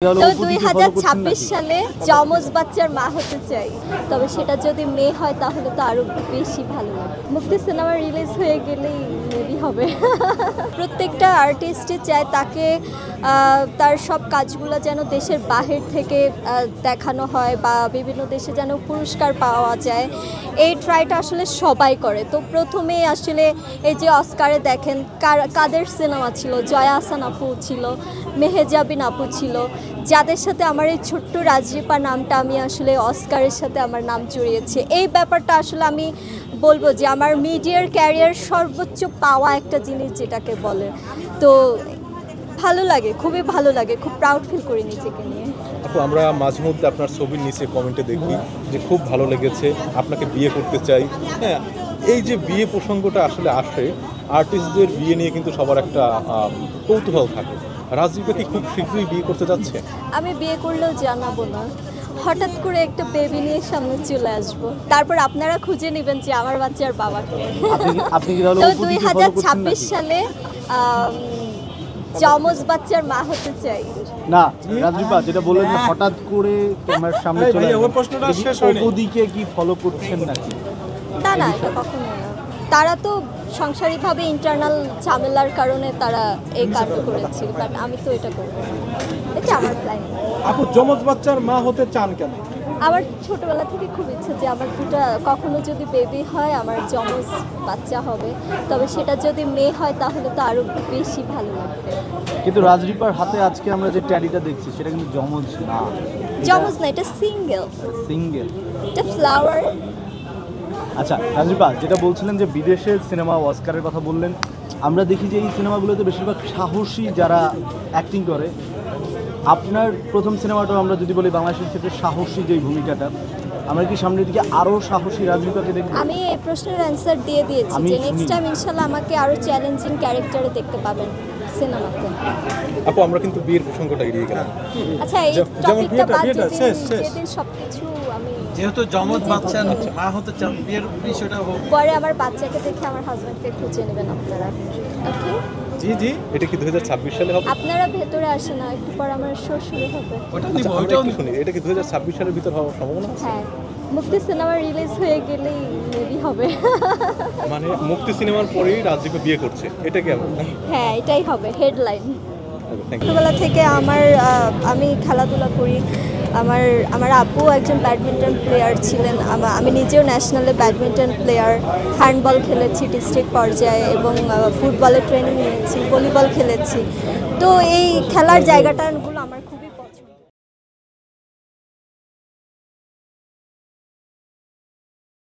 তো 2026 সালে যমজ বাচ্চার মা হতে চাই, তবে সেটা যদি মেয়ে হয় তাহলে তো আরো বেশি ভালো লাগে। মুক্তি সিনেমা রিলিজ হয়ে গেলেই মেবি হবে। প্রত্যেকটা আর্টিস্টই চায় তাকে তার সব কাজগুলো যেন দেশের বাহির থেকে দেখানো হয় বা বিভিন্ন দেশে যেন পুরস্কার পাওয়া যায়, এই ট্রাইটা আসলে সবাই করে। তো প্রথমেই আসলে এই যে অস্কারে দেখেন কাদের সিনেমা ছিল, জয়া আহসান আপু ছিল, মেহেজাবিন আপু ছিল, যাদের সাথে আমার এই ছোট্ট রাজরিপা নামটা আমি আসলে অস্কারের সাথে আমার নাম জড়িয়েছে। এই ব্যাপারটা আসলে আমি বলবো যে আমার মিডিয়ার ক্যারিয়ার সর্বোচ্চ পাওয়া একটা জিনিস যেটাকে বলে। তো ভালো লাগে, খুবই ভালো লাগে, খুব প্রাউড ফিল করি নিজেকে নিয়ে। আপু, আমরা মাঝে মধ্যে আপনার ছবির নিচে কমেন্টে দেখি যে খুব ভালো লেগেছে, আপনাকে বিয়ে করতে চাই। হ্যাঁ, এই যে বিয়ে প্রসঙ্গটা আসলে আসে, আর্টিস্টদের বিয়ে নিয়ে কিন্তু সবার একটা কৌতূহল থাকে। রাজরিপা কি খুব শীঘ্রই বিয়ে করতে যাচ্ছে? আমি বিয়ে করলেও জানাবো না, হঠাৎ করে একটা বেবি নিয়ে সামনে চলে আসবো, তারপর আপনারা খুঁজে নেবেন যে আমার বাচ্চার বাবাকে। তো 2026 সালে যমজ বাচ্চার মা হতে চাই। না রাজরিপা যেটা বললেন হঠাৎ করে তোমার সামনে চলে আসবে, প্রশ্নটা শেষ হয়নি, ওদিকে কি ফলো করছেন নাকি? না না, এটা কখনো না। তারা তো সাংসারিকভাবে ইন্টারনাল ঝামেলার কারণে তারা এই কাজটা করেছে, বাট আমি তো এটা করবো না, এটা আমার প্ল্যান। আপু, যমজ বাচ্চার মা হতে চান কেন? আমার ছোটবেলা থেকে খুব ইচ্ছে যে আমার দুটা কখনো যদি বেবি হয় আমার যমজ বাচ্চা হবে, তবে সেটা যদি মেয়ে হয় তাহলে তো আরো বেশি ভালো লাগবে। কিন্তু রাজরিপার হাতে আজকে আমরা যে ট্যাডিটা দেখছি সেটা কিন্তু যমজ না। যমজ না, এটা সিঙ্গেল, এটা ফ্লাওয়ার। আচ্ছা রাজরিপা, যেটা বলছিলেন যে বিদেশের সিনেমা অস্কারের কথা বললেন, আমরা দেখি যে এই সিনেমাগুলোতে বেশিরভাগ সাহসী যারা অ্যাক্টিং করে। আপনার প্রথম সিনেমাটাও আমরা যদি বলি বাংলাদেশের ক্ষেত্রে সাহসী যেই ভূমিকাটা, আমরা কি সামনের দিকে আরও সাহসী রাজরিপাকে দেখব? আমি এই প্রশ্নের অ্যান্সার দিয়ে দিয়েছি যে নেক্সট টাইম ইনশাল্লাহ আমাকে আরও চ্যালেঞ্জিং ক্যারেক্টারে দেখতে পাবেন সিনেমাতে। আপু, আমরা কিন্তু বিয়ের প্রসঙ্গটা এড়িয়ে গেলাম। আচ্ছা, এই টপিকটা বাদ যেদিন সবকিছু আমি যেহেতু যমজ বাচ্চা মা হতে চান, বিয়ের বিষয়টা হোক, পরে আমার বাচ্চাকে দেখে আমার হাজবেন্ডকে খুঁজে নেবেন আপনারা। ওকে জি জি, এটা কি 2026 সালে হবে? আপনারা ভেতরে আসে না, একটু পর আমার শো শুরু হবে। ওটা আচ্ছা, নিব, আমরা ওটাও একটু শুনি, এটা কি 2026 সালের ভিতর হওয়ার সম্ভাবনা আছে? হ্যাঁ, মুক্তি সিনেমা রিলিজ হয়ে গেলেই মেবি হবে। মানে মুক্তি সিনেমার পরেই রাজরিপা বিয়ে করছে, এটা কি এমন? হ্যাঁ, এটাই হবে হেডলাইন। Thank you. ছোটবেলা থেকে আমি খেলাধুলা করি। আমার আব্বু একজন ব্যাডমিন্টন প্লেয়ার ছিলেন, আমি নিজেও ন্যাশনালে ব্যাডমিন্টন প্লেয়ার, হ্যান্ডবল খেলেছি ডিস্ট্রিক্ট পর্যায়ে এবং ফুটবলের ট্রেনিং নিয়েছি, ভলিবল খেলেছি। তো এই খেলার জায়গাটাগুলো আমার